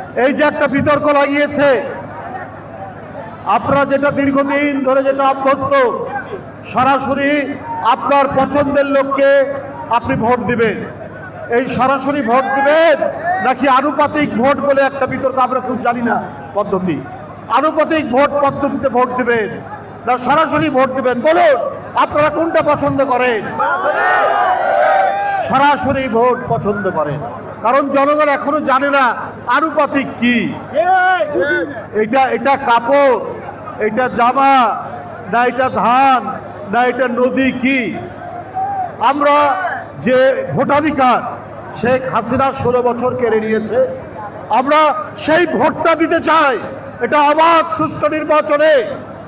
এই যে একটা বিতর্ক লাগিয়েছে, আপনারা যেটা দীর্ঘদিন ধরে যেটা অভ্যস্ত, সরাসরি আপনার পছন্দের লোককে আপনি ভোট দিবেন। এই সরাসরি ভোট দিবেন নাকি আনুপাতিক ভোট বলে একটা বিতর্ক, আমরা খুব জানি না পদ্ধতি। আনুপাতিক ভোট পদ্ধতিতে ভোট দিবেন না সরাসরি ভোট দিবেন? বলুন আপনারা কোনটা পছন্দ করেন? সরাসরি ভোট পছন্দ করেন, কারণ জনগণ এখনো জানে না আনুপাতিক কি। এটা কাপড়, এটা জামা, না এটা ধান, না এটা নদী কি? আমরা যে ভোটাধিকার শেখ হাসিনা 16 বছর কেড়ে নিয়েছে, আমরা সেই ভোটটা দিতে চাই। এটা অবাধ সুষ্ঠু নির্বাচনে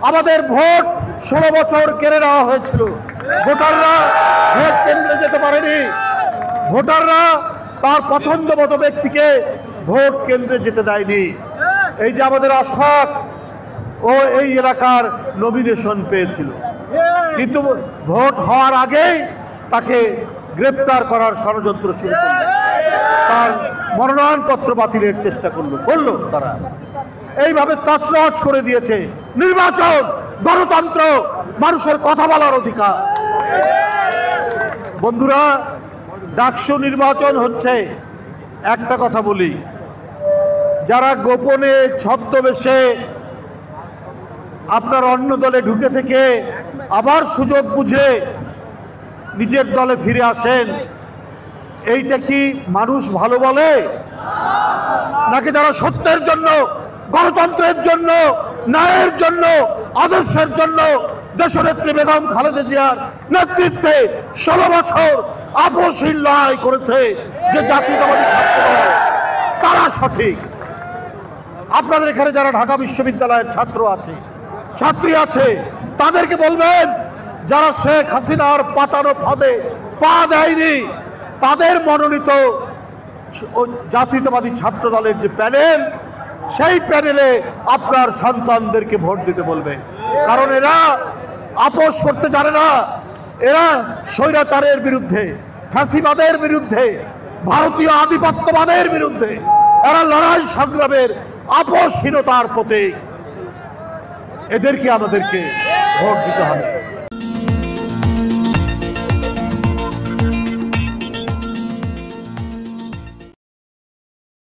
আমাদের ভোট 16 বছর কেড়ে নেওয়া হয়েছিল। ভোটাররা ভোট কেন্দ্রে যেতে পারেনি, ভোটাররা তার পছন্দ মতো ব্যক্তিকে ভোট কেন্দ্রে যেতে দেয়নি। এই যে আমাদের আশফাক, ও এই এলাকার নমিনেশন পেয়েছিল, কিন্তু ভোট হওয়ার আগেই তাকে গ্রেপ্তার করার ষড়যন্ত্র শুরু করল, তার মনোনয়নপত্র বাতিলের চেষ্টা করলো তারা। এইভাবে তছনছ করে দিয়েছে নির্বাচন, গণতন্ত্র, মানুষের কথা বলার অধিকার। বন্ধুরা, ডাকসু নির্বাচন হচ্ছে, একটা কথা বলি, যারা গোপনে ছদ্মবেশে আপনার অন্য দলে ঢুকে থেকে আবার সুযোগ বুঝে নিজের দলে ফিরে আসেন, এইটা কি মানুষ ভালো বলে? নাকি যারা সত্যের জন্য, গণতন্ত্রের জন্য, ন্যায়ের জন্য, আদর্শের জন্য দেশনেত্রী বেগম খালেদা জিয়ার নেতৃত্বে 16 বছর আপোষহীন লড়াই করেছে যে জাতীয়তাবাদী ছাত্রদল, তারা সঠিক? আপনাদের এখানে যারা ঢাকা বিশ্ববিদ্যালয়ের ছাত্র আছে, ছাত্রী আছে, তাদেরকে বলবেন যারা শেখ হাসিনার পাতানো ফাঁদে পা দেয়নি, তাদের মনোনীত জাতীয়তাবাদী ছাত্র দলের যে প্যানেল, সেই প্যানেলে আপনার সন্তানদেরকে ভোট দিতে বলবে। কারণ এরা আপোষ করতে জানে না, এরা স্বৈরাচারের বিরুদ্ধে, ফ্যাসিবাদের বিরুদ্ধে, ভারতীয় আধিপত্যবাদের বিরুদ্ধে এরা লড়াই সংগ্রামের আপোষহীনতার প্রতীক। এদেরকে আমাদেরকে ভোট দিতে হবে।